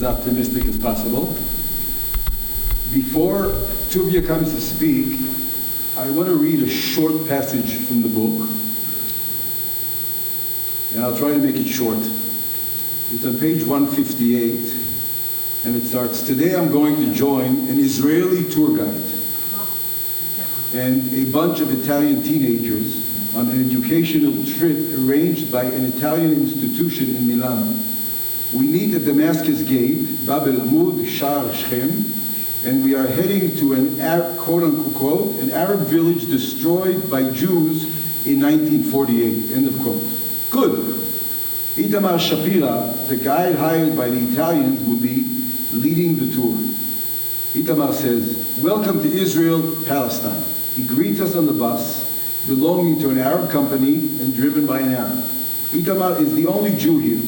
optimistic as possible. Before Tuvia comes to speak, I want to read a short passage from the book, and I'll try to make it short. It's on page 158, and it starts, "Today I'm going to join an Israeli tour guide and a bunch of Italian teenagers on an educational trip arranged by an Italian institution in Milan. We meet at Damascus Gate, Bab el-Amud, Shar Shechem, and we are heading to an quote-unquote, an Arab village destroyed by Jews in 1948, end of quote. Good. Itamar Shapira, the guide hired by the Italians, will be leading the tour. Itamar says, "Welcome to Israel, Palestine." He greets us on the bus, belonging to an Arab company and driven by an Arab. Itamar is the only Jew here.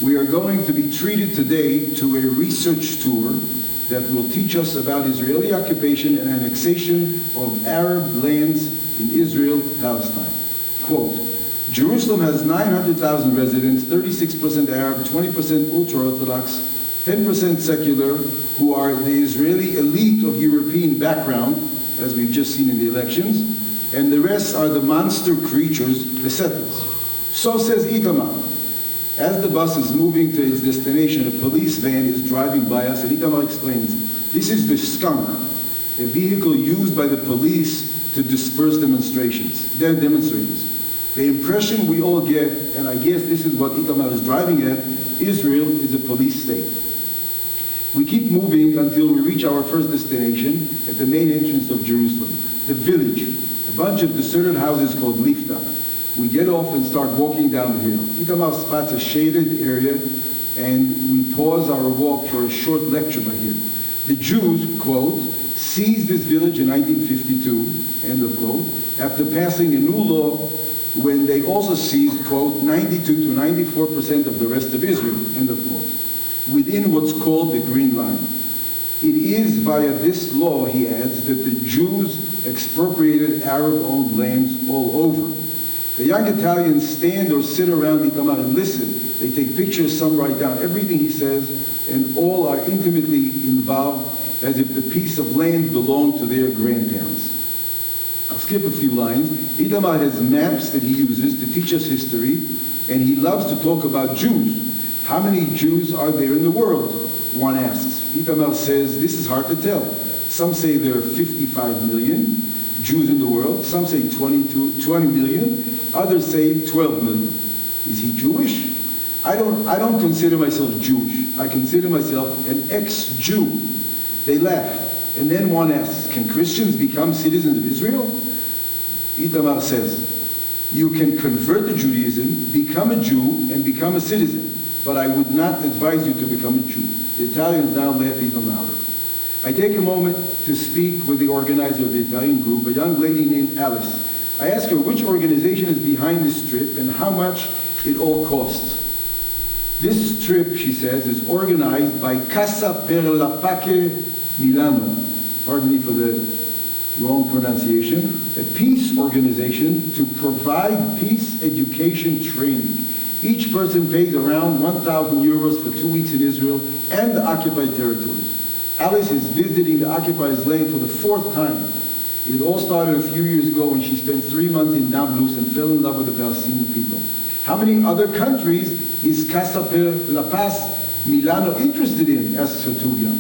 We are going to be treated today to a research tour that will teach us about Israeli occupation and annexation of Arab lands in Israel, Palestine. Quote, "Jerusalem has 900,000 residents, 36% Arab, 20% ultra-Orthodox, 10% secular, who are the Israeli elite of European background, as we've just seen in the elections, and the rest are the monster creatures, the settlers." So says Itamar. As the bus is moving to its destination, a police van is driving by us, and Itamar explains, "This is the skunk, a vehicle used by the police to disperse demonstrators. The impression we all get, and I guess this is what Itamar is driving at, Israel is a police state." We keep moving until we reach our first destination at the main entrance of Jerusalem, the village, a bunch of deserted houses called Lifta. We get off and start walking down the hill. Itamar spots a shaded area, and we pause our walk for a short lecture by him. The Jews, quote, "seized this village in 1952, end of quote, after passing a new law when they also seized, quote, 92 to 94% of the rest of Israel, end of quote, within what's called the Green Line. It is via this law," he adds, "that the Jews expropriated Arab-owned lands all over. The young Italians stand or sit around Itamar and listen. They take pictures, some write down everything he says, and all are intimately involved as if the piece of land belonged to their grandparents." I'll skip a few lines. Itamar has maps that he uses to teach us history, and he loves to talk about Jews. "How many Jews are there in the world?" one asks. Itamar says, "This is hard to tell. Some say there are 55 million Jews in the world. Some say 20 million. Others say 12 million. Is he Jewish? I don't consider myself Jewish. I consider myself an ex-Jew." They laugh. And then one asks, "Can Christians become citizens of Israel?" Itamar says, "You can convert to Judaism, become a Jew, and become a citizen. But I would not advise you to become a Jew." The Italians now laugh even louder. I take a moment to speak with the organizer of the Italian group, a young lady named Alice. I ask her which organization is behind this trip and how much it all costs. "This trip," she says, "is organized by Casa per la Pace Milano," pardon me for the wrong pronunciation, a peace organization to provide peace education training. Each person pays around 1,000 euros for 2 weeks in Israel and the occupied territories. Alice is visiting the occupied land for the 4th time. It all started a few years ago when she spent 3 months in Nablus and fell in love with the Palestinian people. "How many other countries is Casa per la Paz Milano interested in?" asks her Tuvia.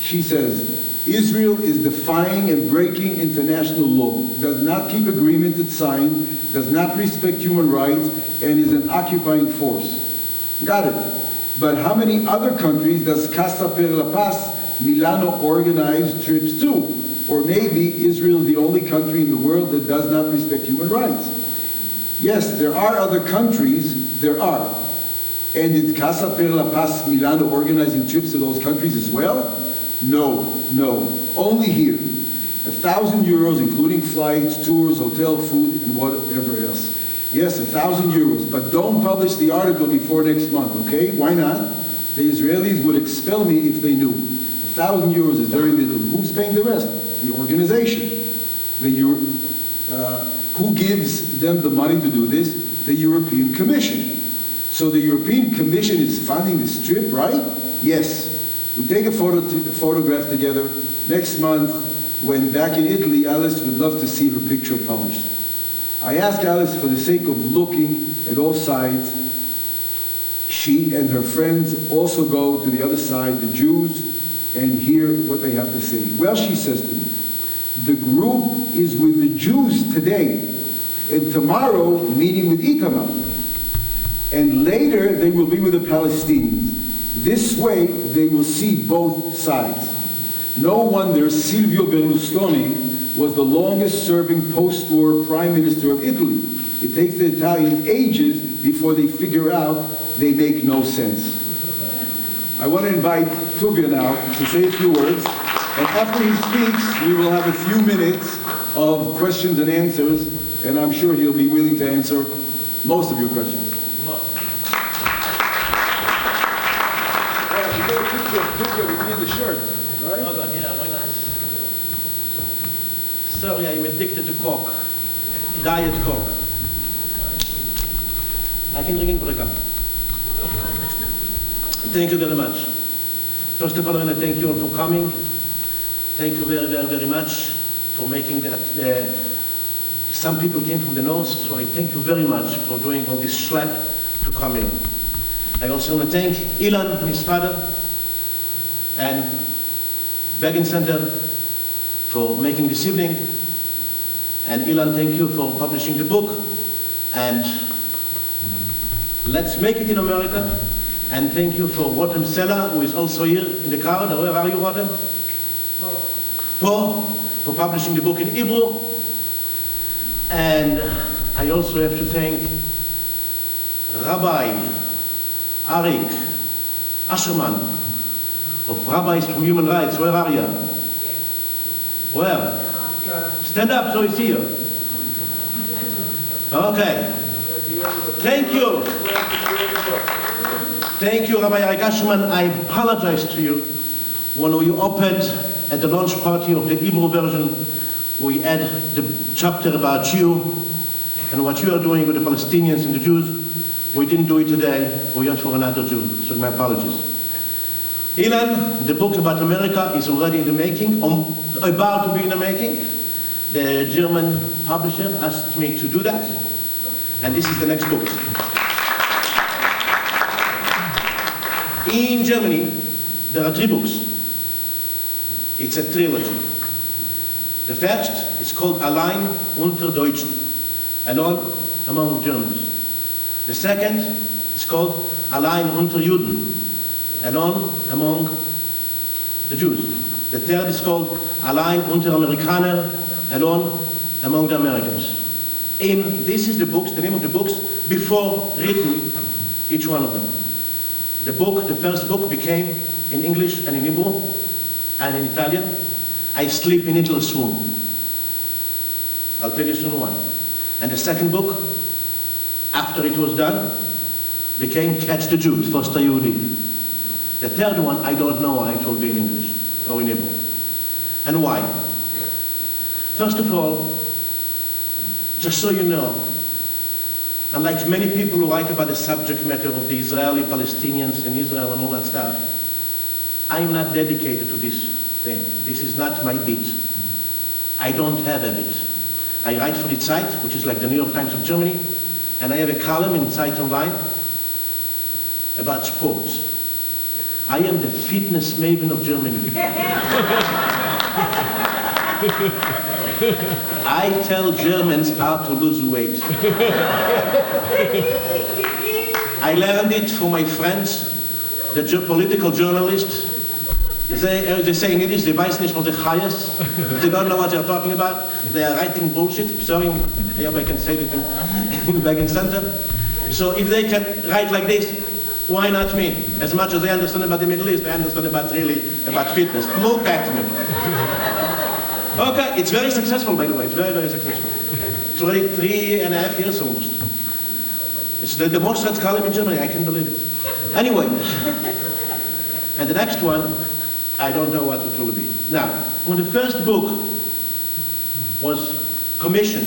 She says, "Israel is defying and breaking international law, does not keep agreements it signed, does not respect human rights, and is an occupying force." Got it. But how many other countries does Casa per la Paz Milano organize trips to? Or maybe Israel is the only country in the world that does not respect human rights. Yes, there are other countries, there are. And is Casa per la Paz Milano organizing trips to those countries as well? No, only here. 1,000 euros, including flights, tours, hotel, food, and whatever else. Yes, 1,000 euros, but don't publish the article before next month, okay? Why not? The Israelis would expel me if they knew. 1,000 euros is very little. Who's paying the rest? The organization. Who gives them the money to do this? The European Commission. So the European Commission is funding this trip, right? Yes. We take a photograph together. Next month, when back in Italy, Alice would love to see her picture published. I asked Alice, for the sake of looking at all sides, she and her friends also go to the other side, the Jews, and hear what they have to say. Well, she says to me, the group is with the Jews today, and tomorrow meeting with Itamar. And later they will be with the Palestinians. This way they will see both sides. No wonder Silvio Berlusconi was the longest serving post-war prime minister of Italy. It takes the Italians ages before they figure out they make no sense. I want to invite Tuvia now to say a few words, and after he speaks, we will have a few minutes of questions and answers, and I'm sure he'll be willing to answer most of your questions. You got a picture of Tuvia with me in the shirt, right? Oh God, yeah, why not? Sorry, I'm addicted to Coke. Diet Coke. I can drink it for a cup. Thank you very much. First of all, I want to thank you all for coming. Thank you very, very, very much for making that. Some people came from the north, so I thank you very much for doing all this schlep to come in. I also want to thank Ilan and his father and Begin Center for making this evening. And Ilan, thank you for publishing the book. And let's make it in America. And thank you for Bestseller, who is also here in the car. Where are you, Rotem? Paul, for publishing the book in Hebrew. And I also have to thank Rabbi Arik Asherman of Rabbis from Human Rights. Where are you? Where? Stand up so I see you. Okay. Thank you. Thank you, Rabbi Arik Asherman. I apologize to you when you opened at the launch party of the Hebrew version. We had the chapter about you and what you are doing with the Palestinians and the Jews. We didn't do it today. We went for another Jew, so my apologies. Ilan, the book about America is already in the making, about to be in the making. The German publisher asked me to do that, and this is the next book. In Germany, there are 3 books. It's a trilogy. The first is called Allein unter Deutschen, alone among Germans. The second is called Allein unter Juden, alone among the Jews. The third is called Allein unter Amerikaner, alone among the Americans. This is the books, the name of the books, before written, each one of them. The book, the first book, became in English and in Hebrew and in Italian. I sleep in Hitler's room. I'll tell you soon why. And the second book, after it was done, became Catch the Jews, Foster Yehudi. The third one, I don't know why it will be in English or in Hebrew. And why? First of all, just so you know, unlike many people who write about the subject matter of the Israeli Palestinians and Israel and all that stuff, I'm not dedicated to this thing. This is not my beat. I don't have a beat. I write for the Zeit, which is like the New York Times of Germany, and I have a column in Zeit Online about sports. I am the fitness maven of Germany. I tell Germans how to lose weight. I learned it from my friends, the political journalists. They say in Yiddish, they weiß nicht, was ich heiß. They don't know what they're talking about. They are writing bullshit. Sorry, I hope I can say it in Begin Center. So if they can write like this, why not me? As much as they understand about the Middle East, they understand about fitness. Look at me. Okay, it's very successful, by the way. It's very, very successful. It's already 3.5 years almost. It's the most read column in Germany. I can't believe it. Anyway, and the next one, I don't know what it will be. Now, when the first book was commissioned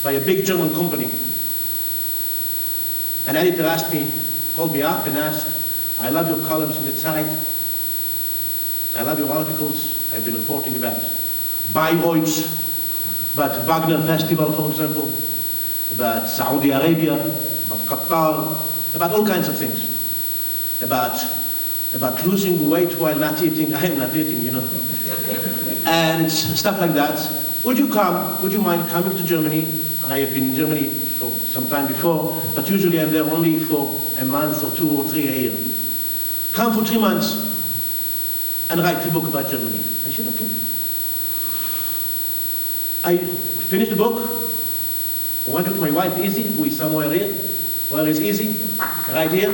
by a big German company, An editor called me up and asked, I love your columns in the Zeit. I love your articles. I've been reporting about Bayreuth, about Wagner Festival, for example, about Saudi Arabia, about Qatar, about all kinds of things. About losing weight while not eating. I am not eating, you know. And stuff like that. Would you mind coming to Germany? I have been in Germany for some time before, but usually I'm there only for a month or 2 or 3 a year. Come for 3 months and write a book about Germany. I said, okay. I finished the book, went with my wife, Izzy, who is somewhere here. Where is Izzy? Right here.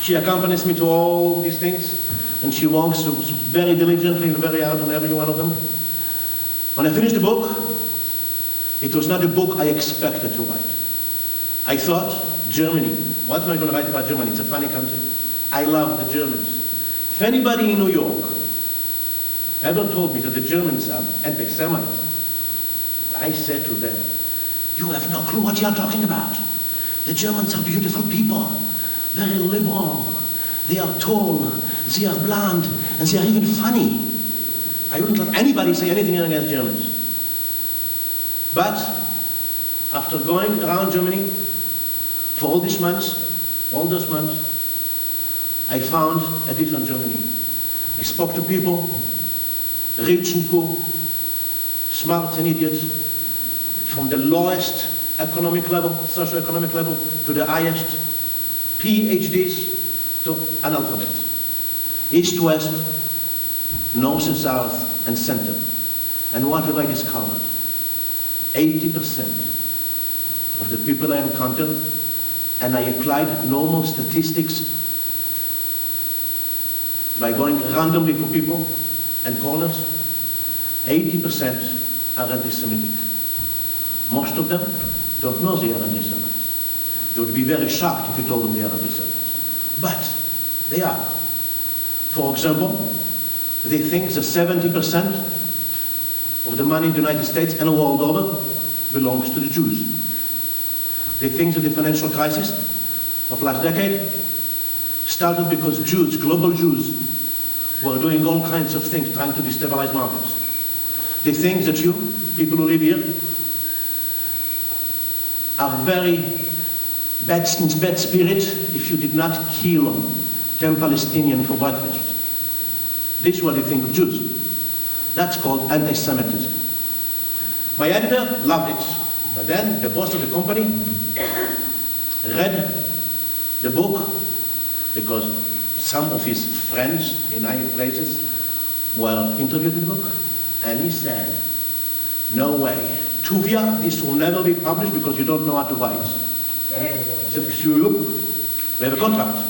She accompanies me to all these things, and she works very diligently and very hard on every one of them. When I finished the book, it was not a book I expected to write. I thought, Germany, what am I going to write about Germany? It's a funny country. I love the Germans. If anybody in New York ever told me that the Germans are anti-Semites, I said to them, you have no clue what you are talking about. The Germans are beautiful people, very liberal. They are tall, they are blonde, and they are even funny. I wouldn't let anybody say anything against Germans. But after going around Germany for all those months, I found a different Germany. I spoke to people, rich and poor, smart and idiots, from the lowest economic level, socio-economic level, to the highest, PhDs to analphabets, east, west, north and south, and center. And what have I discovered? 80% of the people I encountered, and I applied normal statistics by going randomly for people and corners, 80% are anti-Semitic. Most of them don't know they are anti-Semites. They would be very shocked if you told them they are anti-Semites. But they are. For example, they think that 70% of the money in the United States and the world over belongs to the Jews. They think that the financial crisis of last decade started because Jews, global Jews, were doing all kinds of things trying to destabilize markets. They think that you, people who live here, are very bad spirit if you did not kill 10 Palestinians for breakfast. This is what they think of Jews. That's called anti-Semitism. My editor loved it, but then the boss of the company read the book because some of his friends in high places were interviewed in the book, and he said, no way, Tuvia, this will never be published because you don't know how to write. He said, we have a contract.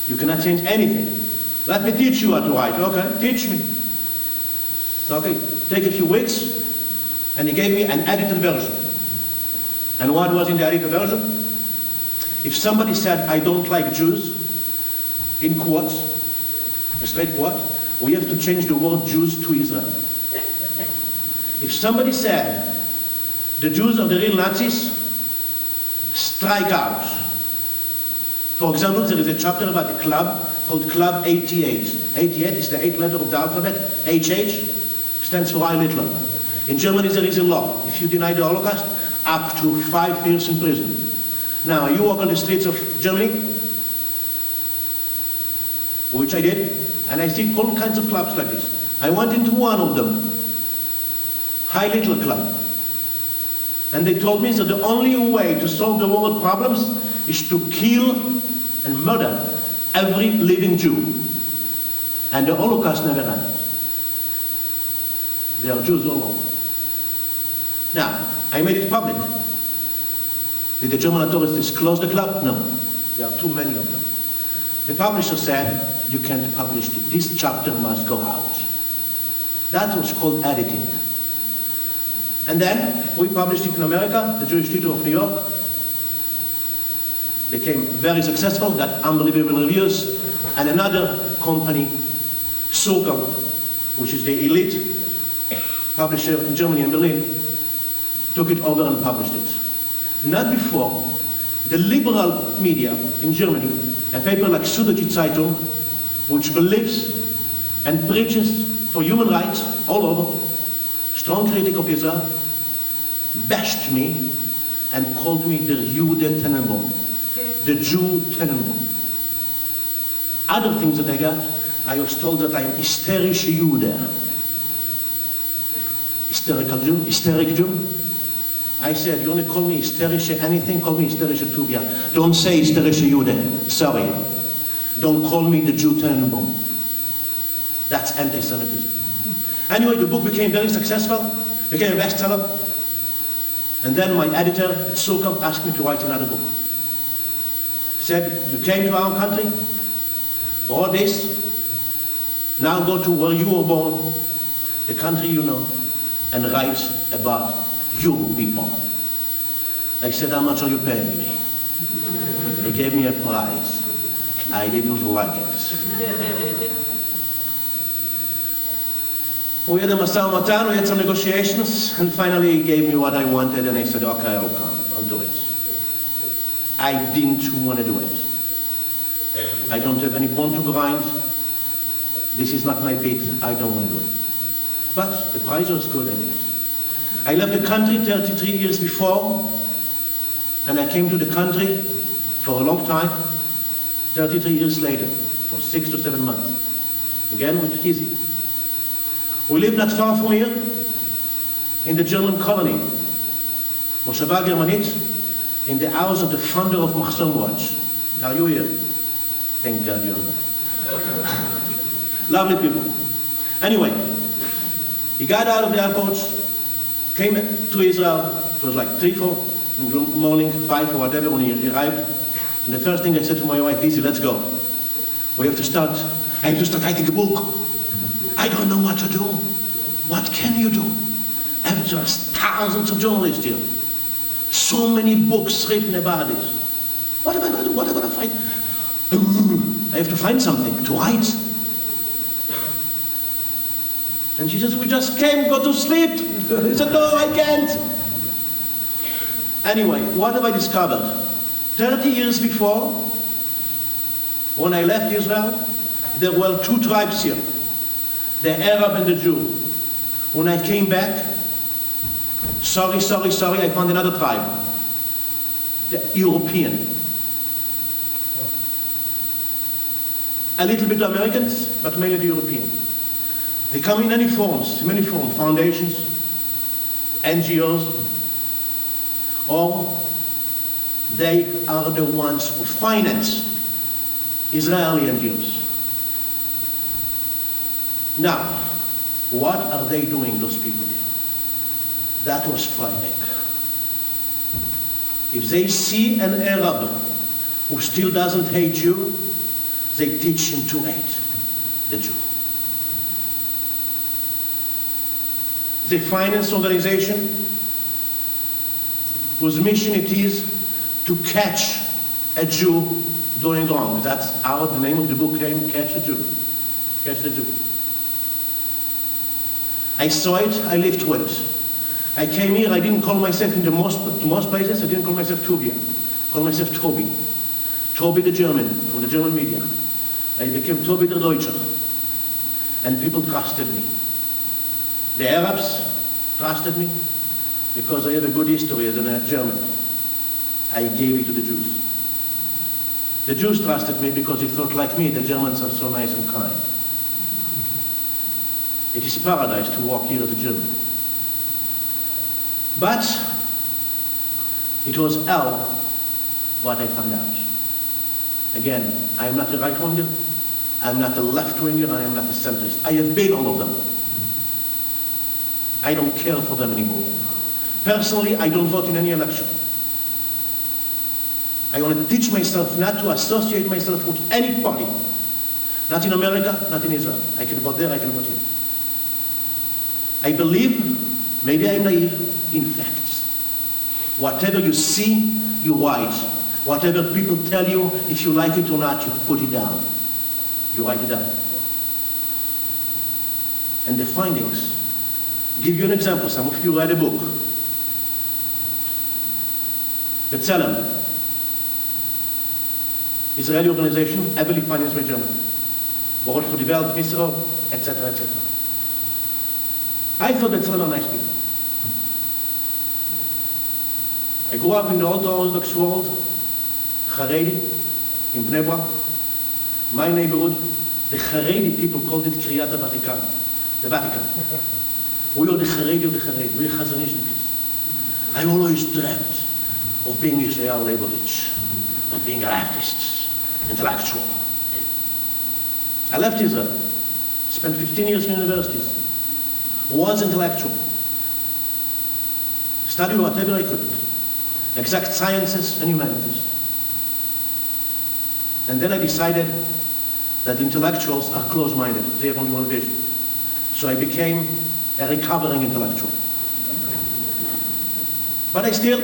You cannot change anything. Let me teach you how to write. Okay, teach me. Okay, take a few weeks, and he gave me an edited version. And what was in the edited version? If somebody said, I don't like Jews, in quotes, a straight quote, we have to change the word Jews to Israel. If somebody said, the Jews are the real Nazis, strike out. For example, there is a chapter about a club called Club 88. 88 is the 8th letter of the alphabet. HH stands for Heil Hitler. In Germany there is a law. If you deny the Holocaust, up to 5 years in prison. Now, you walk on the streets of Germany, which I did, and I see all kinds of clubs like this. I went into one of them, Heil Hitler Club. And they told me that the only way to solve the world problems is to kill and murder every living Jew. And the Holocaust never happened. There are Jews all over. Now, I made it public. Did the German authorities close the club? No. There are too many of them. The publisher said, you can't publish it. This chapter must go out. That was called editing. And then we published it in America, the Jewish Theater of New York. Became very successful, got unbelievable reviews. And another company, Circle, which is the elite publisher in Germany and Berlin, took it over and published it. not before the liberal media in Germany, a paper like Süddeutsche Zeitung, which believes and preaches for human rights all over, strong critic of Israel, bashed me and called me the Jude Tenenbom, the Jew Tenenbom. Other things that I got, I was told that I'm hysterische Jude. Hysteric Jew. I said, you want to call me hysterische anything, call me hysterische Tuvia. Don't say hysterische Jude, sorry. Don't call me the Jew Tenenbom. That's anti-Semitism. Anyway, the book became very successful, became a bestseller. And then my editor at Sukkot asked me to write another book. Said, you came to our country, all this, now go to where you were born, the country you know, and write about your people. I said, how much are you paying me? They gave me a prize. I didn't like it. We had a Masao Matan, we had some negotiations, and finally he gave me what I wanted, and I said, okay, I'll come, I'll do it. I didn't want to do it. I don't have any bone to grind. This is not my bit, I don't want to do it. But the prize was good, I did it. I left the country 33 years before, and I came to the country for a long time, 33 years later, for 6 to 7 months. Again with Hizzy. We lived not far from here, in the German colony, Moshava Germanit, in the house of the founder of Mahzon Watch. Are you here? Thank God you're here. Lovely people. Anyway, he got out of the airport, came to Israel. It was like 3, 4 in the morning, 5 or whatever when he arrived. And the first thing I said to my wife, Izzy, let's go. We have to start. I have to start writing a book. I don't know what to do. What can you do? And there's thousands of journalists here. So many books written about this. What am I going to do? What am I going to find? I have to find something to write. And she says, we just came, go to sleep. I said, no, I can't. Anyway, what have I discovered? 30 years before, when I left Israel, there were 2 tribes here, the Arab and the Jew. When I came back, sorry, I found another tribe, the European. A little bit Americans, but mainly the European. They come in many forms, foundations, NGOs, or they are the ones who finance Israeli NGOs. Now, what are they doing, those people here? That was frightening. If they see an Arab who still doesn't hate you, they teach him to hate the Jew. They finance organization whose mission it is to catch a Jew doing wrong. That's how the name of the book came, Catch a Jew. Catch the Jew. I saw it, I lived through it. I came here, I didn't call myself in most places, I didn't call myself Tuvia. I called myself Toby. Toby the German, from the German media. I became Toby the Deutscher. And people trusted me. The Arabs trusted me because I have a good history as a German. I gave it to the Jews. The Jews trusted me because they thought like me, the Germans are so nice and kind. It is paradise to walk here as a German. But it was hell what I found out. Again, I am not a right-winger, I am not a left-winger, I am not a centrist. I have been all of them. I don't care for them anymore. Personally, I don't vote in any election. I want to teach myself not to associate myself with any party. Not in America, not in Israel. I can vote there, I can vote here. I believe, maybe I'm naive, in facts. Whatever you see, you write. Whatever people tell you, if you like it or not, you put it down. You write it down. And the findings, give you an example. Some of you read a book. Bestseller, Israeli organization, heavily financed by Germany. World for the Welt, Misro, etc., etc. I thought Bestseller are nice people. I grew up in the ultra-Orthodox world, Haredi, in Bnei Brak. My neighborhood, the Haredi people called it Kriyat Vatican, the Vatican. We are the Haredi of the Haredi, we are Chazanishnikas. I always dreamt of being Yisrael Leibovich, of being a leftist, intellectual. I left Israel, spent 15 years in universities, was intellectual, studied whatever I could, exact sciences and humanities. And then I decided that intellectuals are close-minded, they have only one vision. So I became a recovering intellectual. But I still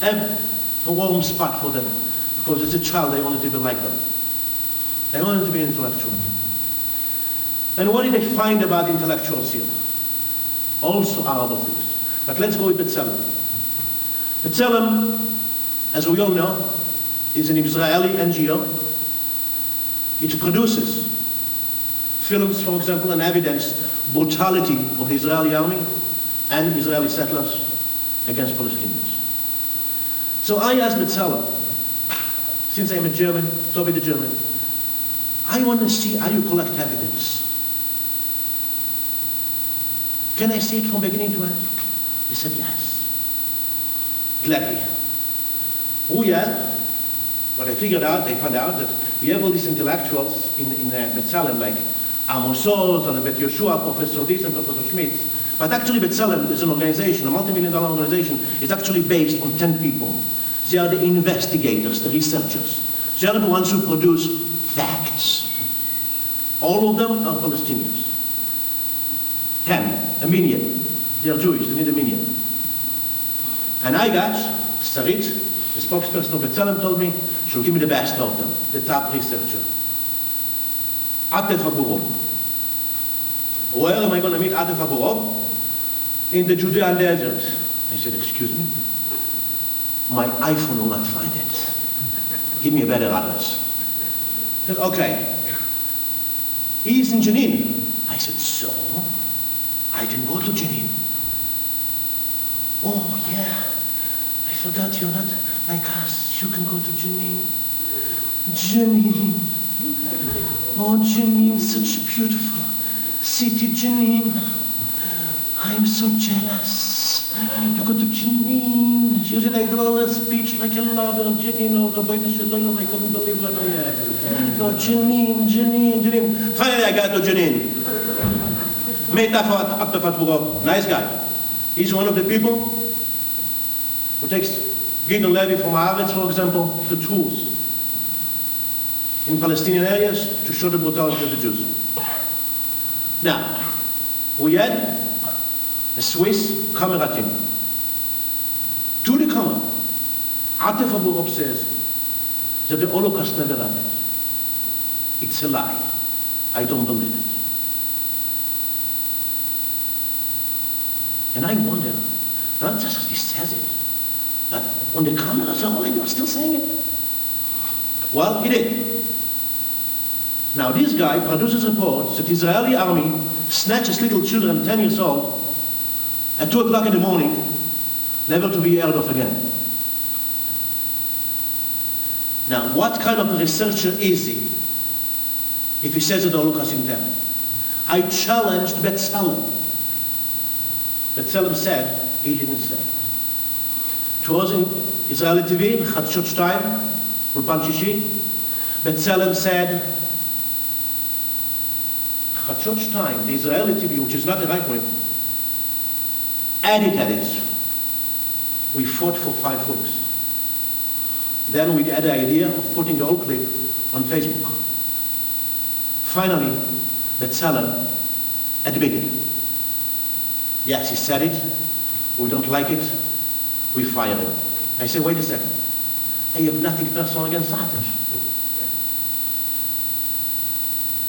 have a warm spot for them, because as a child I wanted to be like them. I wanted to be intellectual. And what did I find about intellectuals here? Also horrible things. But let's go with Bestseller. Bestseller, as we all know, is an Israeli NGO. It produces films, for example, and evidence brutality of the Israeli army and Israeli settlers against Palestinians. So I asked Bestseller, since I'm a German, Tuvia the German, I want to see how you collect evidence. Can I see it from beginning to end? They said yes. Gladly. Oh yeah. What I found out that we have all these intellectuals in Bestseller, like Amos Oz, and Bet Yeshua, Professor this and Professor Schmitz. But actually Bestseller is an organization, a multi-million-dollar organization, is actually based on 10 people. They are the investigators, the researchers. They are the ones who produce facts. All of them are Palestinians. 10, a million. They are Jewish, they need a million. And I got Sarit, the spokesperson of Bestseller, told me she'll give me the best of them, the top researcher. Atef Aburov. Where am I going to meet Atef Aburov? In the Judean desert. I said, excuse me? My iPhone will not find it. Give me a better address. He said, okay. He's in Jenin. I said, so? I can go to Jenin. Oh, yeah. I forgot you're not like us. You can go to Jenin. Jenin. Oh, Jenin, such a beautiful city, Jenin. I'm so jealous. You go to Jenin. She said, I do all a speech like a lover, Jenin, or Rabbi Shalom. I couldn't believe what I had. Oh, Jenin, Jenin, Jenin. Finally, I got to Jenin. Nice guy. He's one of the people who takes Gideon Levy from Haaretz, for example, to tours in Palestinian areas to show the brutality of the Jews. Now, we had a Swiss camera team. To the camera, Atef Aburov says that the Holocaust never happened. It's a lie. I don't believe it. And I wonder, not just as he says it, but when the cameras are rolling, you're still saying it. Well, he did. Now this guy produces reports that the Israeli army snatches little children, 10 years old, at 2 o'clock in the morning, never to be heard of again. Now, what kind of a researcher is he if he says that the Holocaust didn't happen? I challenged Bestseller. Bestseller said he didn't say it. It was in Israeli TV, Chadshot 2, Ulpan Shishi. Bestseller said, Chadshot 2, the Israeli TV, which is not the right wing, edited it. We fought for 5 weeks. Then we had the idea of putting the whole clip on Facebook. Finally, Bestseller admitted. Yes, he said it. We don't like it. We fire him. I say, wait a second. I have nothing personal against Atef.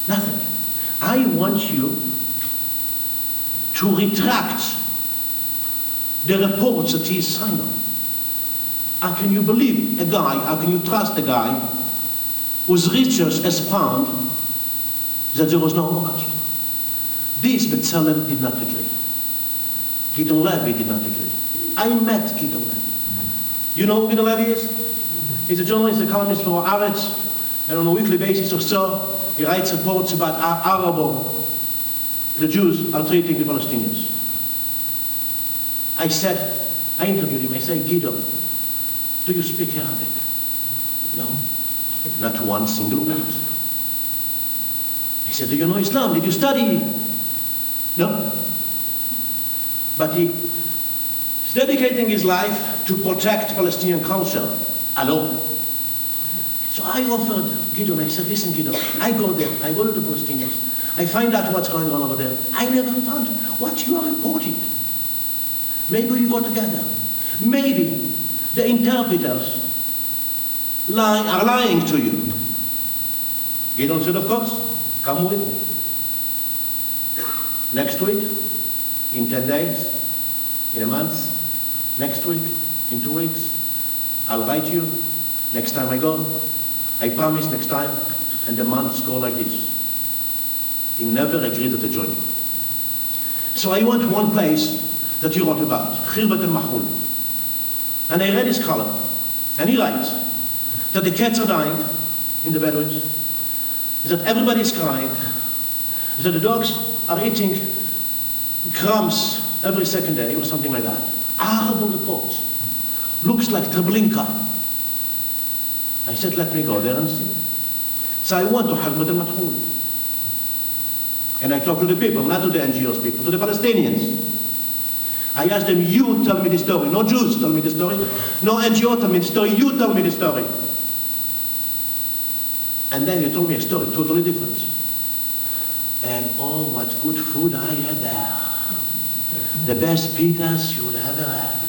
Nothing. I want you to retract the reports that he signed on. How can you believe a guy, how can you trust a guy whose research has found that there was no Holocaust? This Bestseller did not agree. Gideon Levy did not agree. I met Gideon Levy. You know who Gideon Levy is? He's a journalist, a columnist for Haaretz, and on a weekly basis or so, he writes reports about how horrible the Jews are treating the Palestinians. I interviewed him, I said, Gideon, do you speak Arabic? No, not one single word. I said, do you know Islam? Did you study? No. But he's dedicating his life to protect Palestinian culture alone. So I offered Gideon, I said, listen Gideon, I go there, I go to the Palestinians, I find out what's going on over there. I never found what you are reporting. Maybe we go together. Maybe the interpreters are lying to you. Gideon said, of course, come with me. Next week, in 10 days, in a month, next week, in 2 weeks, I'll write you. Next time I go, I promise next time, and the months go like this. He never agreed to join me. So I went to one place that he wrote about, Khirbat al-Mahul. And I read his column, and he writes that the cats are dying in the Bedouins, that everybody is crying, that the dogs are eating crumbs every second day, or something like that. Horrible reports. Looks like Treblinka. I said, let me go there and see. So I went to Khirbat al-Mahul. And I talked to the people, not to the NGOs people, to the Palestinians. I asked them, you tell me the story. No Jews tell me the story. No NGO tell me the story. You tell me the story. And then they told me a story totally different. And oh, what good food I had there. The best pizzas you would ever have.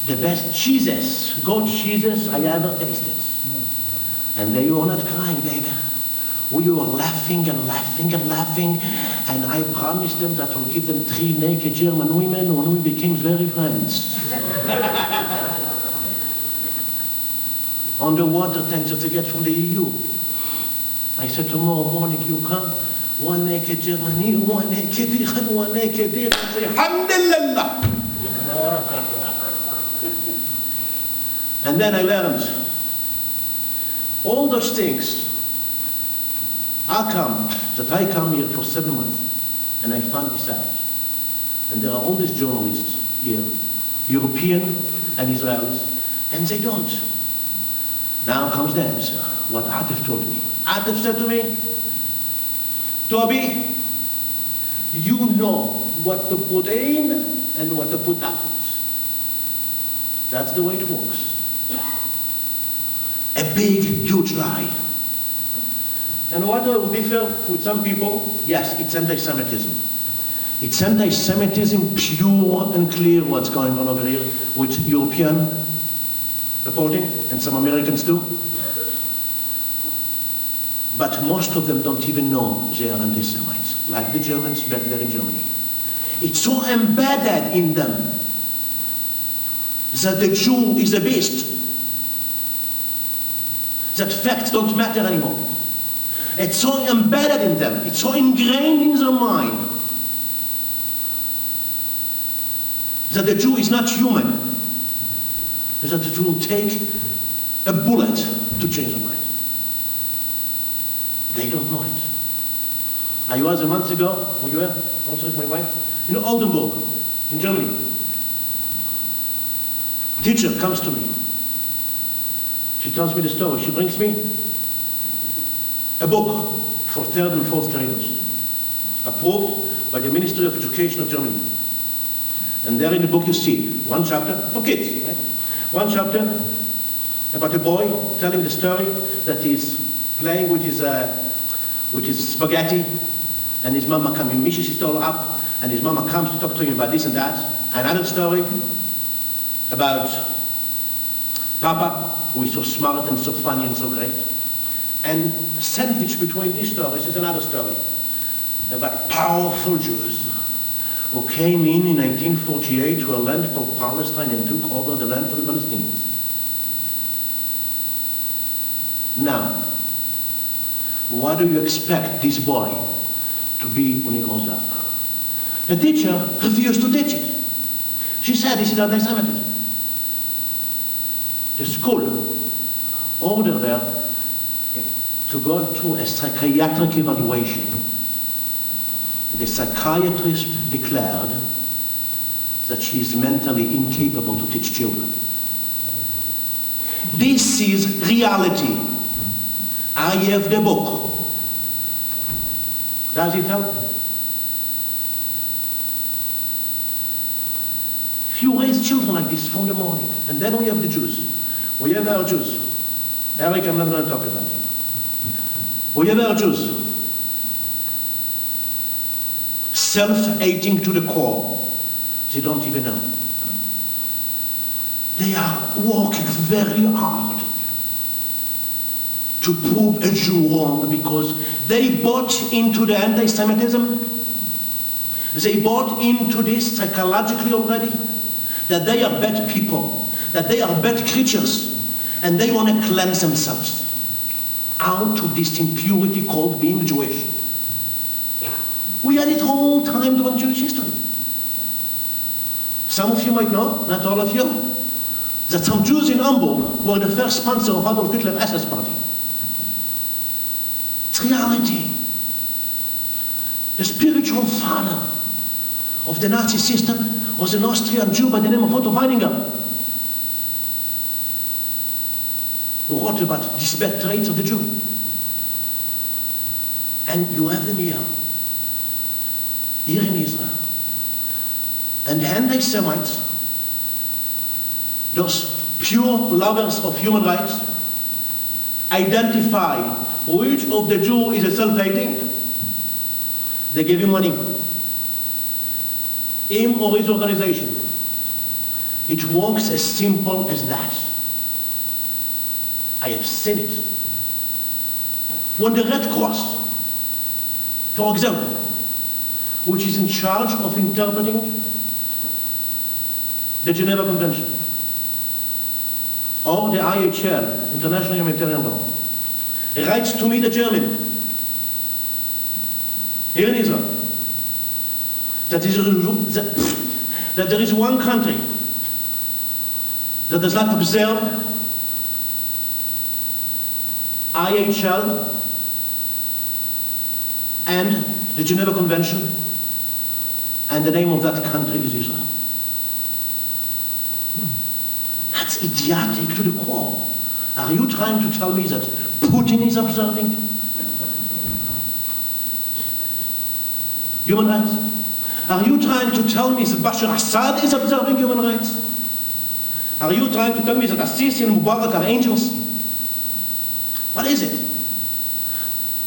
The best cheeses, goat cheeses I ever tasted. And they were not crying, baby. We were laughing and laughing and laughing, and I promised them that I'll give them 3 naked German women when we became very friends. On the water tanks that they get from the EU. I said, tomorrow morning you come, 1 naked German here, 1 naked here, and 1 naked here, and say, Alhamdulillah! And then I learned all those things. I come here for 7 months, and I found this out. And there are all these journalists here, European and Israelis, and they don't. Now comes the answer, what Atif told me. Atif said to me, Toby, you know what to put in and what to put out. That's the way it works. A big, huge lie. And what will differ with some people? Yes, it's anti-Semitism. It's anti-Semitism, pure and clear what's going on over here with European reporting, and some Americans too. But most of them don't even know they are anti-Semites, like the Germans back there in Germany. It's so embedded in them that the Jew is a beast, that facts don't matter anymore. It's so embedded in them, it's so ingrained in their mind that the Jew is not human, that the Jew will take a bullet to change their mind. They don't know it. I was a month ago, where you were, also with my wife, in Oldenburg, in Germany. Teacher comes to me. She tells me the story. She brings me a book for 3rd and 4th graders, approved by the Ministry of Education of Germany. And there in the book you see one chapter for kids, right? One chapter about a boy telling the story that he's playing with his spaghetti, and his mama comes, he misses it all up, and his mama comes to talk to him about this and that. Another story about Papa, who is so smart and so funny and so great. And sandwiched between these stories is another story about powerful Jews who came in 1948 to a land called Palestine and took over the land for the Palestinians. Now, what do you expect this boy to be when he grows up? The teacher refused to teach it. She said this is anti-Semitism. The school ordered her to go through a psychiatric evaluation. The psychiatrist declared that she is mentally incapable to teach children. This is reality. I have the book. Does it help? If you raise children like this from the morning, and then we have the Jews. We have our Jews. Eric, I'm not going to talk about it. We have our Jews. Self-hating to the core. They don't even know. They are working very hard to prove a Jew wrong because they bought into the anti-Semitism. They bought into this psychologically already, that they are bad people, that they are bad creatures, and they want to cleanse themselves out of this impurity called being Jewish. We had it all time during Jewish history. Some of you might know, not all of you, that some Jews in Hamburg were the first sponsor of Adolf Hitler's SS party. It's reality. The spiritual father of the Nazi system was an Austrian Jew by the name of Otto Weininger, who wrote about these bad traits of the Jew. And you have them here in Israel. And the anti-Semites, those pure lovers of human rights, identify which of the Jew is a self-hating. They give him money. Him or his organization. It works as simple as that. I have seen it. When the Red Cross, for example, which is in charge of interpreting the Geneva Convention, or the IHL, International Humanitarian Law, writes to me, the German, here in Israel, that there is one country that does not observe IHL and the Geneva Convention, and the name of that country is Israel. That's idiotic to the core. Are you trying to tell me that Putin is observing human rights? Are you trying to tell me that Bashar Assad is observing human rights? Are you trying to tell me that Assisi and Mubarak are angels? What is it?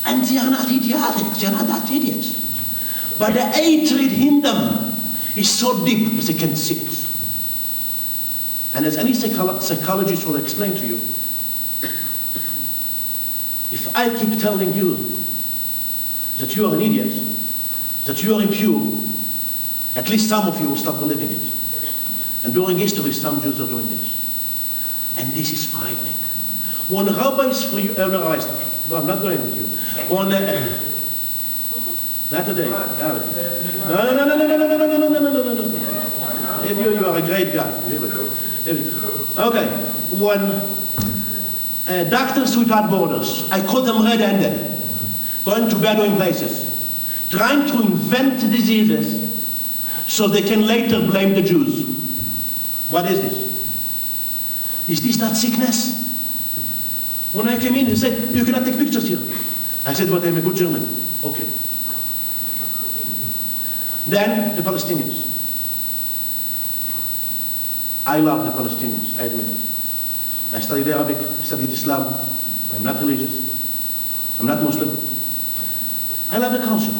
And they are not idiotic, they are not that idiots. But the hatred in them is so deep they can't see it. And as any psychologist will explain to you, if I keep telling you that you are an idiot, that you are impure, at least some of you will start believing it. And during history, some Jews are doing this. And this is frightening. When rabbis for you, no, I'm not going with you. When, not today, no. You are a great guy. Okay, when Doctors Without Borders, I call them red-handed, going to Bedouin places, trying to invent diseases so they can later blame the Jews. What is this? Is this not sickness? When I came in, they said, you cannot take pictures here. I said, but I'm a good German. Okay. Then, the Palestinians. I love the Palestinians, I admit it. I studied Arabic, I studied Islam. I'm not religious. I'm not Muslim. I love the culture.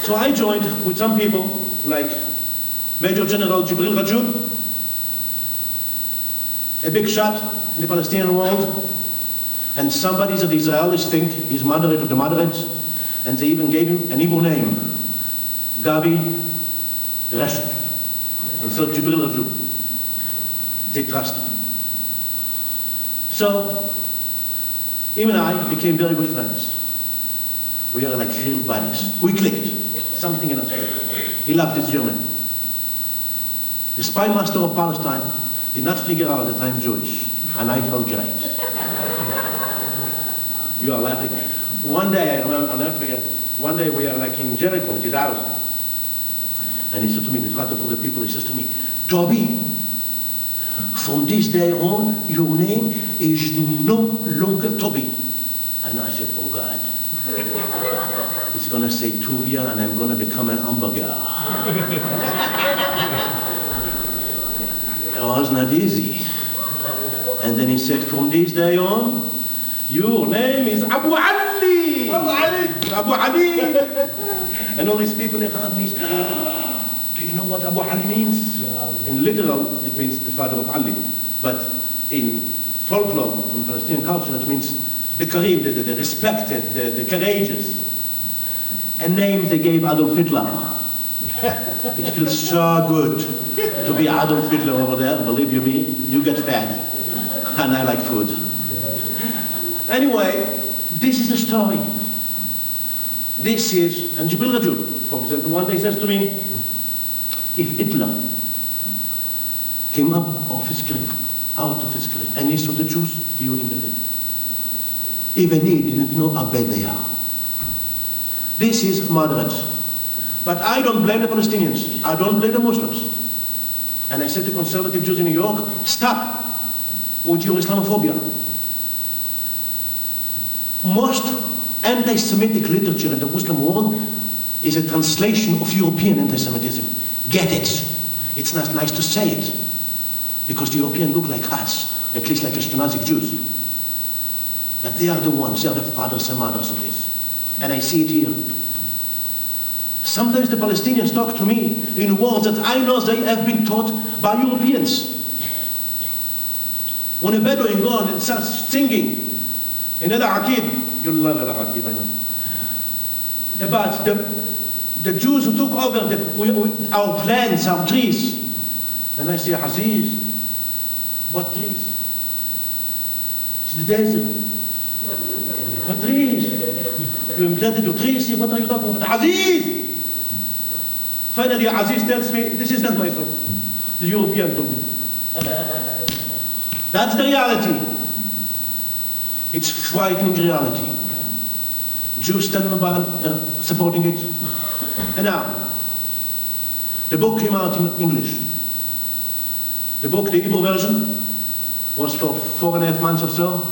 So I joined with some people like Major General Jibril Rajoub, a big shot in the Palestinian world, and somebody that the Israelis think is moderate of the moderates, And they even gave him an Hebrew name, Gabi Reshev, instead of Jibril Raju. They trusted. So, him and I became very good friends. We are like real buddies. We clicked. Something in us clicked. He loved his German. The spy master of Palestine did not figure out that I'm Jewish, and I felt great. You are laughing. One day, I'll never forget, one day we are like in Jericho, his house. And he said to me, in front of all the people, he says to me, Toby, from this day on, your name is no longer Toby. And I said, oh God. He's going to say Tuvia, and I'm going to become an hamburger. It was not easy. And then he said, from this day on, your name is Abu Ali. Abu Ali. Abu Ali. And all these people around me say, do you know what Abu Ali means? In literal, it means the father of Ali. But in folklore, in Palestinian culture, it means the Karim, the respected, the courageous. A name they gave Adolf Hitler. It feels so good to be Adolf Hitler over there. Believe you me, you get fat. And I like food. Anyway, this is the story. This is, and Jibril Raju, for example, one day says to me, if Hitler came up of his grave, out of his grave, and he saw the Jews, he wouldn't believe it. Even he didn't know how bad they are. This is moderate. But I don't blame the Palestinians. I don't blame the Muslims. And I said to conservative Jews in New York, stop with your Islamophobia. Most anti-Semitic literature in the Muslim world is a translation of European anti-Semitism. Get it. It's not nice to say it, because the Europeans look like us, at least like Ashkenazi Jews. But they are the ones, they are the fathers and mothers of this. And I see it here. Sometimes the Palestinians talk to me in words that I know they have been taught by Europeans. When a Bedouin goes and starts singing in El Aqib, you love El Aqib, I know. About the Jews who took over our plants, our trees. And I say, Aziz, what trees? It's the desert. What trees? You implanted your trees here, what are you talking about? Aziz! Finally, Aziz tells me, this is not my song. The European told me. That's the reality. It's frightening reality. Jews stand by supporting it. And now, the book came out in English. The book, the Hebrew version, was for 4.5 months or so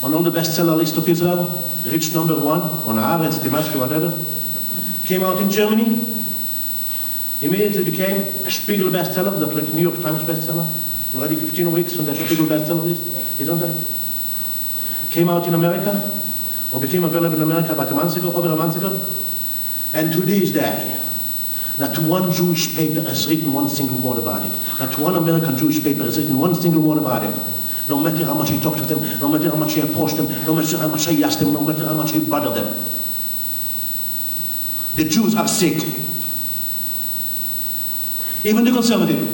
on all the bestseller list of Israel, reached #1 on Haaretz, Damascus, whatever. Came out in Germany. Immediately became a Spiegel bestseller, that's like New York Times bestseller. Already 15 weeks on the Spiegel bestseller list, isn't it? Came out in America, or became available in America about over a month ago. And to this day, not one Jewish paper has written one single word about it. Not one American Jewish paper has written one single word about it. No matter how much I talked to them, no matter how much I approached them, no matter how much I asked them, no matter how much I bothered them. The Jews are sick. Even the conservative.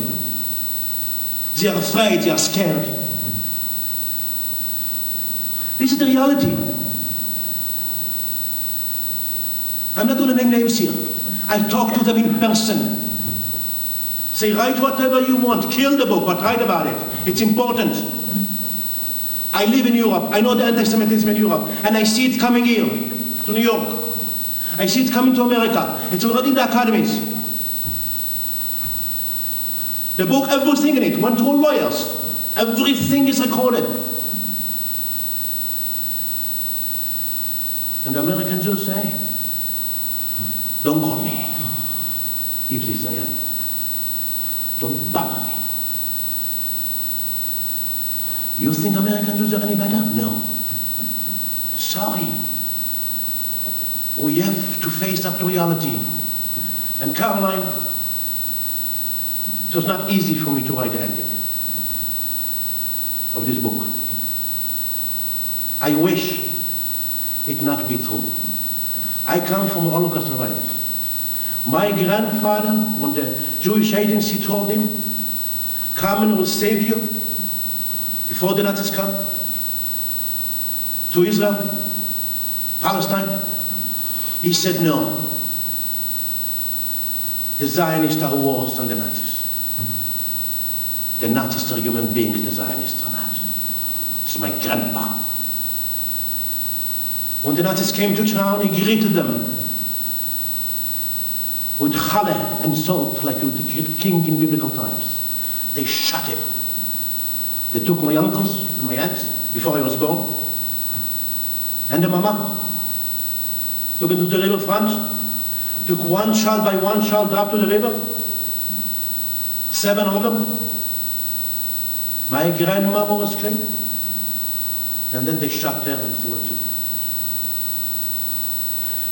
They are afraid, they are scared. This is the reality. I'm not going to name names here. I talk to them in person. Say, write whatever you want, kill the book, but write about it. It's important. I live in Europe. I know the anti-Semitism in Europe, and I see it coming here, to New York. I see it coming to America. It's already in the academies. The book, everything in it, went to all lawyers. Everything is recorded. And the American Jews say, don't call me if they say anything. Don't bother me. You think American Jews are any better? No. Sorry. We have to face up to reality. And Caroline, it was not easy for me to write the ending of this book. I wish it not be true. I come from Holocaust survivor. My grandfather, when the Jewish agency told him, come and we'll save you before the Nazis come to Israel, Palestine, he said no. The Zionists are worse than the Nazis. The Nazis are human beings, the Zionists are not. This is my grandpa. When the Nazis came to town, he greeted them with challah and salt like the king in biblical times. They shot him. They took my uncles and my aunts before I was born. And the mama took him to the river front, took one child by one child, dropped to the river. 7 of them. My grandmama was clean. And then they shot her and threw her too.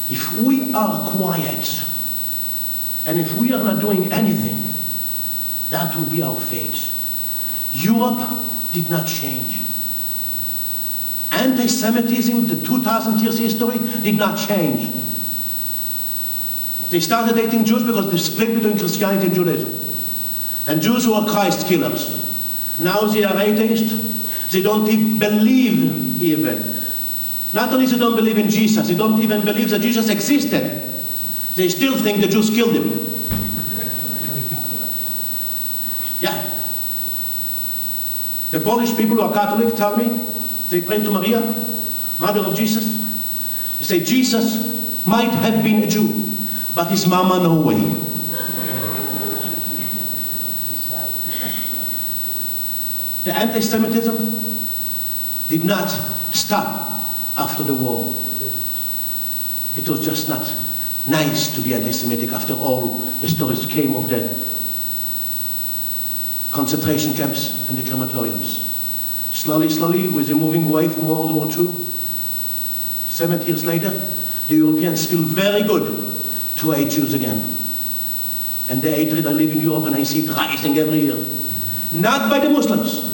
If we are quiet, and if we are not doing anything, that will be our fate. Europe did not change. Anti-Semitism, the 2,000 years history, did not change. They started hating Jews because they split between Christianity and Judaism. And Jews were Christ killers. Now they are atheists. They don't even believe even. Not only they don't believe in Jesus, they don't even believe that Jesus existed. They still think the Jews killed him. Yeah. The Polish people who are Catholic tell me, they pray to Maria, mother of Jesus. They say Jesus might have been a Jew, but his mama no way. The anti-Semitism did not stop after the war. It was just not nice to be anti-Semitic. After all, the stories came of the concentration camps and the crematoriums. Slowly, slowly, with the moving away from World War II, 70 years later, the Europeans feel very good to hate Jews again. And the hatred, I live in Europe and I see it rising every year. Not by the Muslims.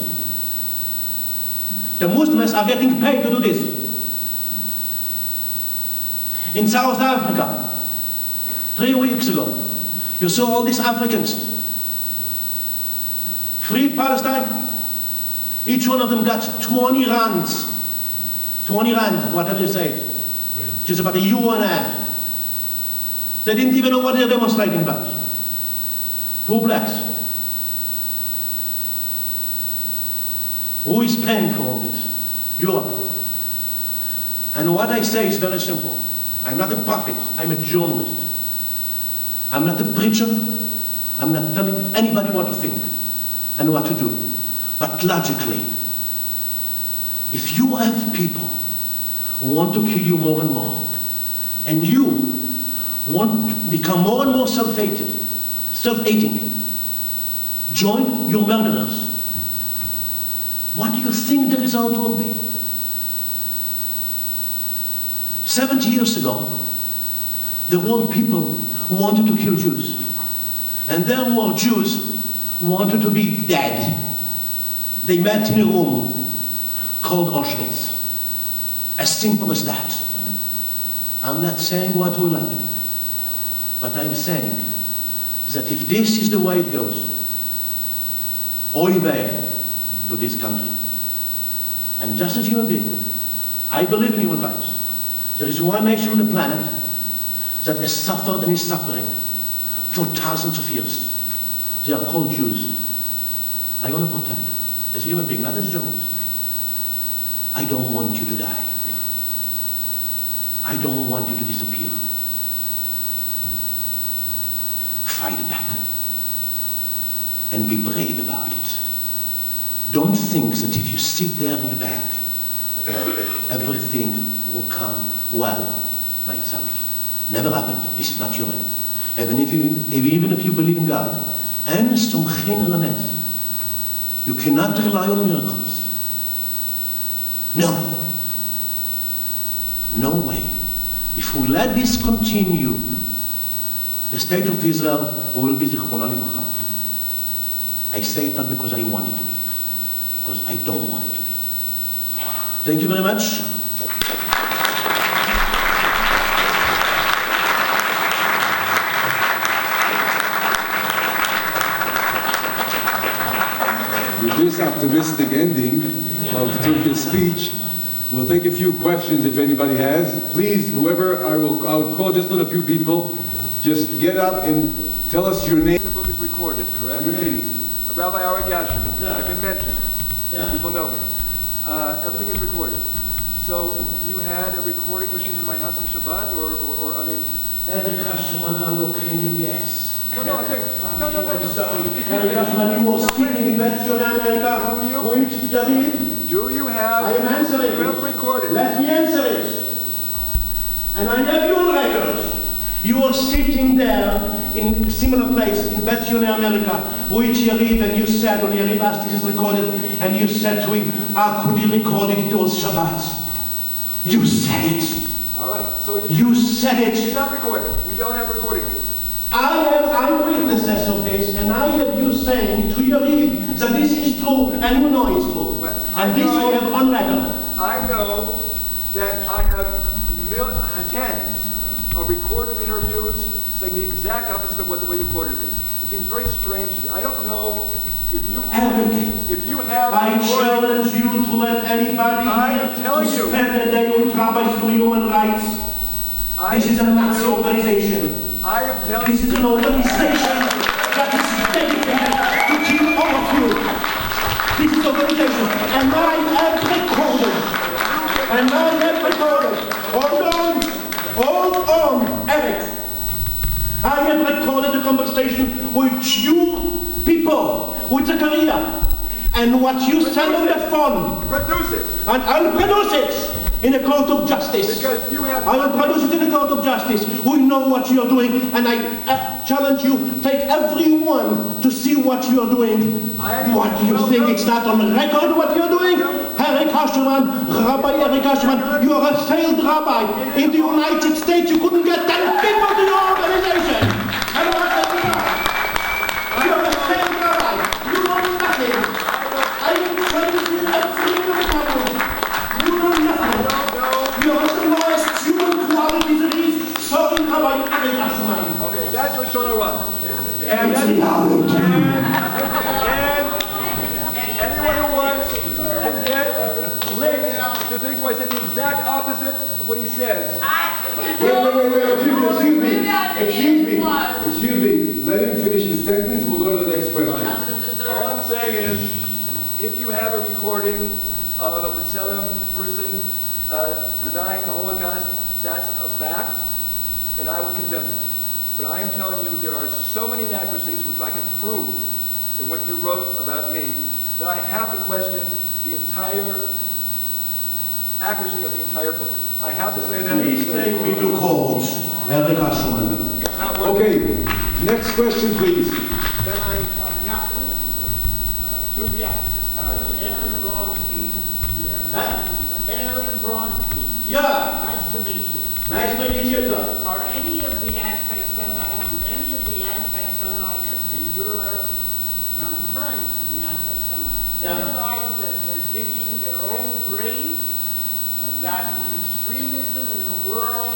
The Muslims are getting paid to do this. In South Africa, 3 weeks ago, you saw all these Africans. Free Palestine. Each one of them got 20 rands. 20 rand, whatever you say it. Which is about €1.50. They didn't even know what they're demonstrating about. Poor blacks. Who is paying for all this? Europe. And what I say is very simple. I'm not a prophet, I'm a journalist. I'm not a preacher. I'm not telling anybody what to think and what to do. But logically, if you have people who want to kill you more and more, and you want to become more and more self-hating, join your murderers, what do you think the result will be? 70 years ago, there were people who wanted to kill Jews. And there were Jews who wanted to be dead. They met in a room called Auschwitz. As simple as that. I'm not saying what will happen, but I'm saying that if this is the way it goes, oy vey to this country. And just as a human being, I believe in human rights. There is one nation on the planet that has suffered and is suffering for thousands of years. They are called Jews. I want to protect them. As a human being, not as a journalist. I don't want you to die. I don't want you to disappear. Fight back. And be brave about it. Don't think that if you sit there in the back, everything will come well by itself. Never happened. This is not human. Even if you believe in God, and somchin elements, you cannot rely on miracles. No. No way. If we let this continue, the state of Israel will be zichronah livracha. I say it not because I want it to be, because I don't want it to be. this optimistic ending of Tuvia's speech, we'll take a few questions if anybody has. Please, whoever, I'll call just on a few people. Just get up and tell us your name. The book is recorded, correct? Your name. Rabbi Arik Gasherman. Yeah. I've been mentioned. Yeah. People know me. Everything is recorded. So you had a recording machine in my house on Shabbat, or I mean... Eric Ashman, how can you guess? No, I'm saying... No. I'm sorry. Eric Ashman, you were speaking in Bestseller America. Which Javid? Do you have... I am answering. You have recorded. Let me answer it. And I have your records. You were sitting there in a similar place in Bestseller America, which Yariv, and you said, when Yariv asked, this is recorded, and you said to him, how could he record it? It was Shabbat. You said it. All right. So You said It's it. not recorded. We don't have a recording of it. I have eyewitnesses of this, and I have you saying to Yariv that this is true, and you know it's true. But And this I have on record. I know that I have tens of recorded interviews saying the exact opposite of what the way you quoted me. It seems very strange to me. I don't know if you have I recorded- challenge you to let anybody I here am telling to you. spend a day with rabbis for human rights. This is a Nazi organization. I am telling This is an organization that is dedicated to kill all of you. This is an organization, and I have recorded. Hold on, Eric. I have recorded the conversation with you people, with Zachariah, and what you said on the phone. produce it. And I'll produce it in a court of justice. Because you have... I will produce it in a court of justice. We know what you're doing, and I challenge you, take everyone to see what you're doing. What, you think it's not on record what you're doing? Eric Hasherman, Rabbi Eric Hasherman, you're a failed rabbi. In the United States, you couldn't get 10 people to your organization. And what have you done? You're a failed rabbi. You know nothing. I am trying to do everything you can. You know nothing. You're the lowest human quality that is serving Rabbi Eric Hasherman. Okay, that's what Shona Ra. And anyone who wants can get links to things where I said the exact opposite of what he says. Excuse me. Let him finish his sentence. We'll go to the next question. All I'm saying is, if you have a recording of a Bestseller person denying the Holocaust, that's a fact, and I would condemn it. But I am telling you, there are so many inaccuracies which I can prove in what you wrote about me that I have to question the entire accuracy of the entire book. I have to say that. Please take me to court, Eric Hasherman. Okay, next question, please. Tuvia. Aaron Bronstein here. Aaron Bronstein. Yeah, Nice to meet you. nice to meet you, sir. Are any of the anti-Semites in Europe, and I'm referring to the anti-Semites, realize that they're digging their own grave, that the extremism in the world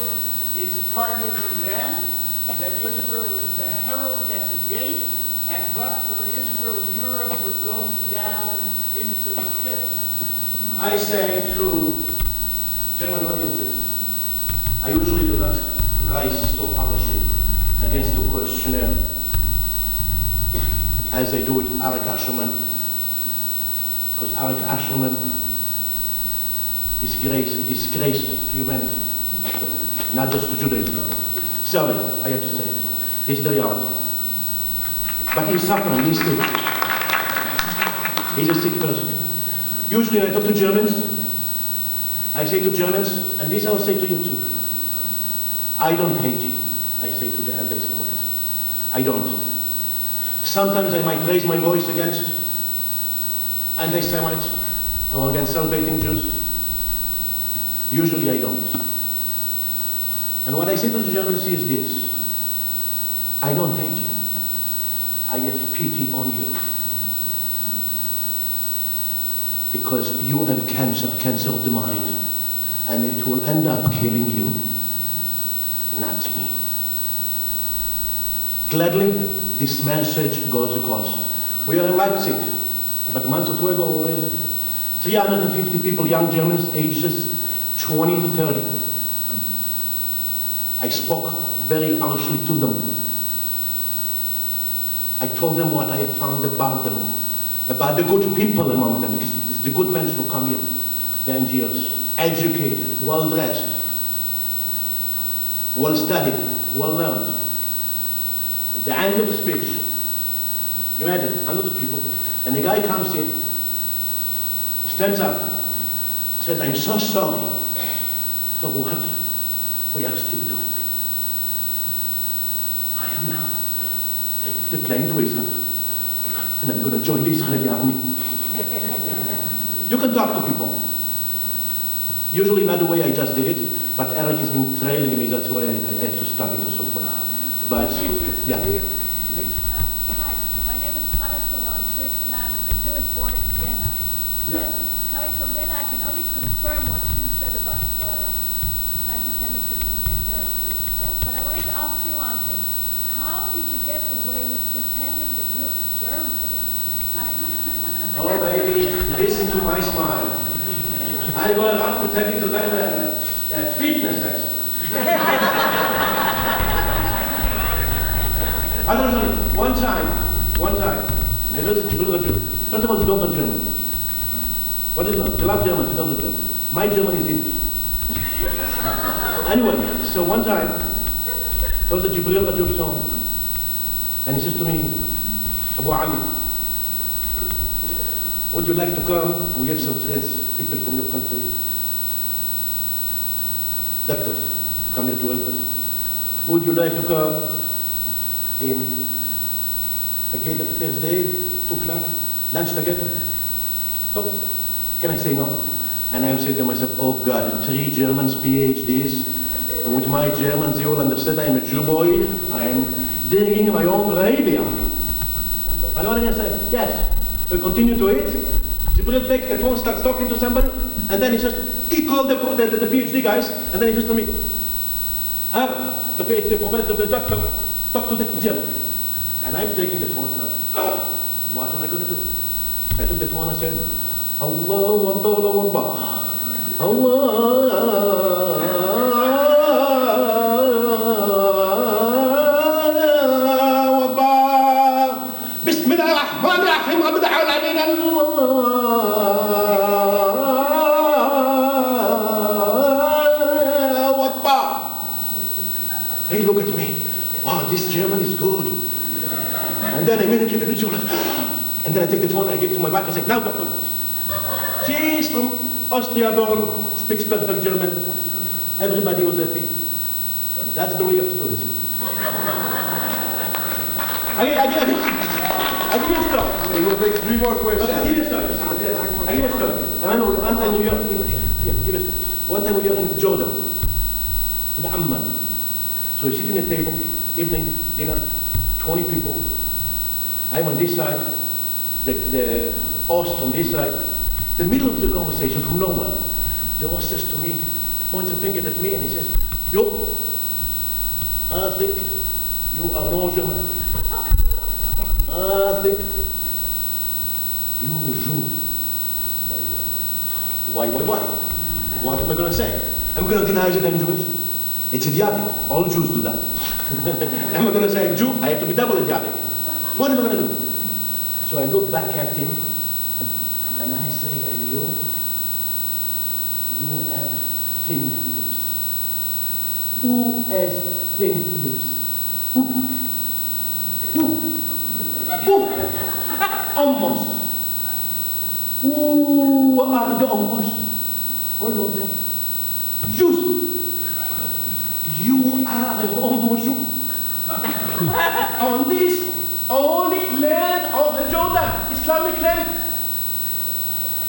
is targeting them, that Israel is the herald at the gate, and but for Israel, Europe would go down into the pit? I say to German audiences, I usually do not rise so harshly against the questionnaire as I do with Arik Hasherman, because Arik Hasherman is disgrace to humanity, not just to Judaism. Sorry, I have to say it. This is the reality. But he's suffering, he's sick. He's a sick person. Usually when I talk to Germans, I say to Germans, and this I'll say to you too, I don't hate you, I say to the anti-Semites. I don't. Sometimes I might raise my voice against anti-Semites or against celebrating Jews. Usually I don't. And what I say to the Germans is this: I don't hate you. I have pity on you. Because you have cancer of the mind, and it will end up killing you, not me. Gladly, this message goes across. We are in Leipzig. About a month or two ago, 350 people, young Germans, ages 20 to 30. I spoke very harshly to them. I told them what I had found about them, about the good people among them, because it's the good men who come here. They're engineers, educated, well-dressed, well-studied, well-learned. At the end of the speech, imagine, hundreds of people, and the guy comes in, stands up, says, I'm so sorry for what we are still doing. I am now taking the plane to Israel, and I'm going to join the Israeli army. You can talk to people. Usually not the way I just did it, but Eric has been trailing me, that's why I have to stop it at some point. But, yeah. Hi, my name is Hannah Toronchik, and I'm a Jewish born in Vienna. Yeah. Coming from Vienna, I can only confirm what you said about anti-Semitism in Europe. But I wanted to ask you one thing. How did you get away with pretending that you're a German? Oh, baby, listen to my smile. I go around pretending that I'm a fitness expert. One time, I heard that you Jew. First of all, you don't know German. What is it? You love German, you don't know German. My German is English. Anyway, so one time, there was a Jibril Radio song, and he says to me, Abu Ali, would you like to come? We have some friends, people from your country, doctors, to come here to help us. Would you like to come in again Thursday, 2 o'clock, lunch together? Of course. Can I say no? And I say to myself, oh God, 3 Germans, PhDs, and with my Germans, you will understand I am a Jew boy, I am digging my own grave here. I know what I'm going to say. Yes. We continue to eat. Jibril takes the phone, starts talking to somebody, and then he called the PhD guys, and then he says to me, the PhD professor, the doctor, talk to the German. And I'm taking the phone, and what am I going to do? I took the phone and I said, Allah Akbar, Allah Akbar. He looked at me, wow, this German is good. And then immediately, and then I take the phone, I give it to my wife, I say, now go. She's from Austria born, speaks perfect German. Everybody was happy. That's the way you have to do it. I give you a story. We will take 3 more questions. I give you a story. I give you a story. And I know one time we were in, one time we were in Jordan, in Amman. So we sit in a table, evening, dinner, 20 people. I'm on this side, the host on this side. The middle of the conversation, from nowhere, the host says to me, points a finger at me, and he says, yo, I think you are no German. I think you Jew. Why? What am I going to say? I'm going to deny that I'm Jewish? It's idiotic. All Jews do that. Am I going to say I'm Jew? I have to be double idiotic. What am I going to do? So I look back at him, and I say, and you have thin lips. Who has thin lips? Who? Almost. Who are the almost? All of them. Jews. You are almost Jew. On this holy land of the Jordan, Islamic land.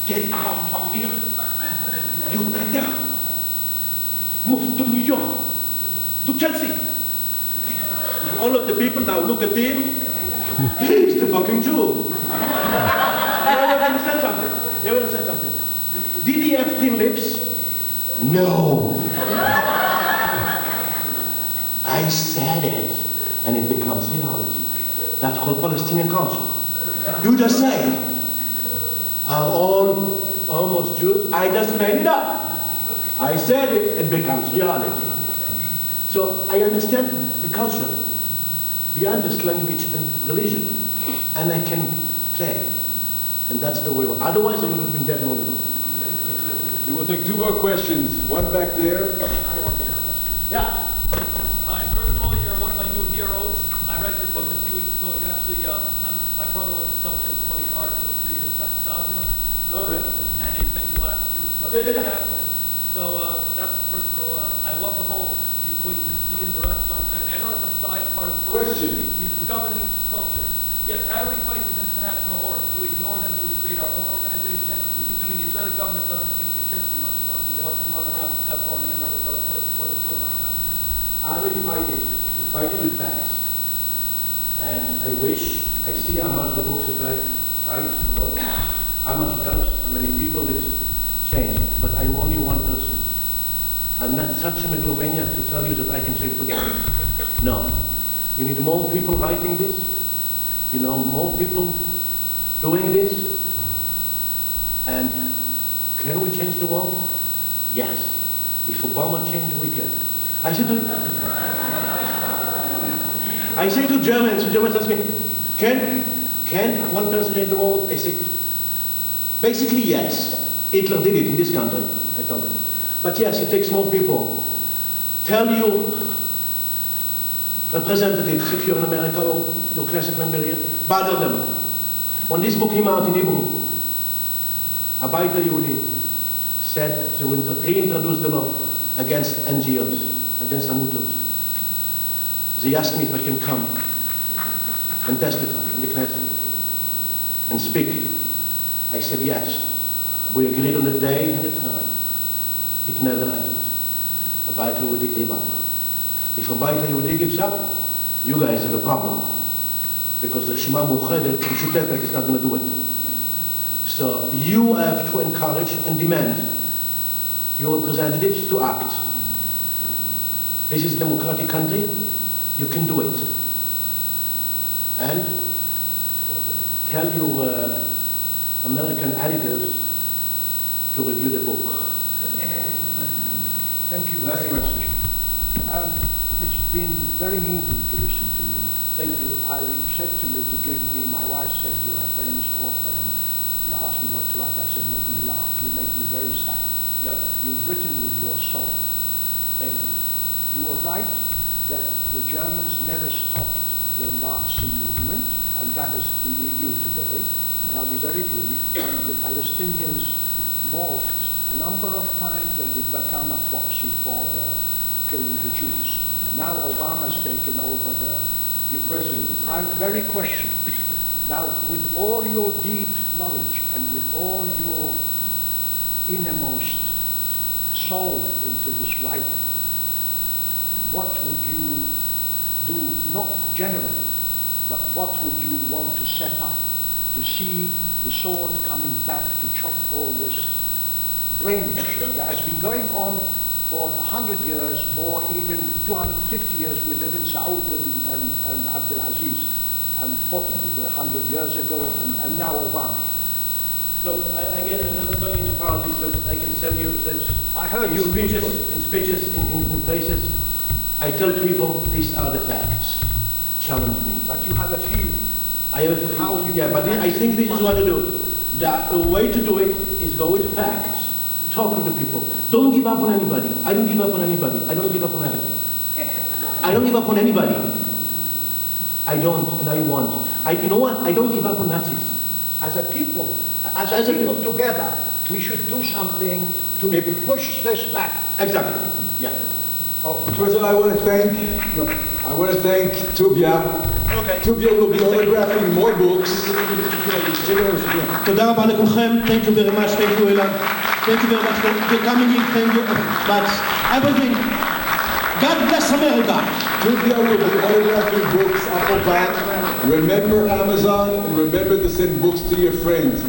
Get out of here. You traitor. Move to New York. To Chelsea. All of the people now look at him. He's the fucking Jew. You understand something? You understand something? Did he have thin lips? No. I said it, and it becomes reality. That's called Palestinian culture. You just say it. are all almost Jews. I just made it up. I said it, it becomes reality. So I understand the culture beyond just language and religion, and I can play. And that's the way. Otherwise, I would have been dead long ago. We will take two more questions. One back there. Yeah. Hi, first of all, you're one of my new heroes. I read your book a few weeks ago. You actually, my brother was the subject of one of your articles a few years back, Tuvia. Okay. And it made me laugh a few weeks ago. Yeah. So that's first of all, I love the whole, the way you eat in the restaurant. And I know that's a side part of the book. Question. You discover the new culture. Yes, how do we fight these international hordes? Do we ignore them? Do we create our own organization? I mean, the Israeli government doesn't seem to care so much about them. They let them run around Hebron and in all those other places. What do we do about that? How do we fight it? We fight it with facts. And I wish, I see how much the books affect, right? How much it helps, how many people it changed. But I'm only one person. I'm not such a megalomaniac to tell you that I can change the world. No. You need more people writing this. You know, more people doing this. And can we change the world? Yes. If Obama changed, we can. I say to Germans ask me, can one person change the world? I say, basically yes. Hitler did it in this country, I told them. But yes, it takes more people. Tell you representatives, if you're in America or your Knesset member here, bother them. When this book came out in Hebrew, Abait Yehudi said they will reintroduce the law against NGOs, against Amutot. They asked me if I can come and testify in the Knesset and speak. I said yes. We agreed on the day and the time. It never happened. Abait Yehudi gave up. If Abait Yehudi gives up, you guys have a problem. Because the Shema Muchedet, Mishutefet, is not going to do it. So you have to encourage and demand your representatives to act. This is a democratic country. You can do it. And tell your American editors to review the book. Thank you Last very question. much. It's been very moving to listen to you. Thank you. I said to you to give me, my wife said you're a famous author and you asked me what to write. I said make me laugh. You make me very sad. Yeah. You've written with your soul. Thank you. You are right that the Germans never stopped the Nazi movement, and that is the EU today. And I'll be very brief. And the Palestinians morphed a number of times and it became a proxy for the killing the Jews. Now Obama's taken over the... Your question. I'm very questioned. Now, with all your deep knowledge and with all your innermost soul into this writing, what would you do, not generally, but what would you want to set up to see the sword coming back to chop all this brainwashing that has been going on for 100 years or even 250 years with Ibn Saud and Abdul Aziz and Portugal 100 years ago and now Obama. Look, again, I'm not going into politics, but I can tell you that I heard in you speeches in places, I tell people these are the facts. Challenge me. But you have a feeling. I have a How you but I think this is what to do. The way to do it is go with facts. Talk to the people. Don't give up on anybody. I don't give up on anybody. I don't give up on anybody. I don't give up on anybody. I don't, and I won't. You know what? I don't give up on Nazis. As a people, as a people together, we should do something to push this back. Exactly. Yeah. Oh, First of all, I want to thank Tuvia. Okay. Tuvia will be autographing more books. תודה רבה לכולכם. Thank you very much. Thank you, Ilan. Thank you very much for coming in. Thank you. But everything. God bless America. Tuvia will be autographing books up or back. Remember Amazon and remember to send books to your friends.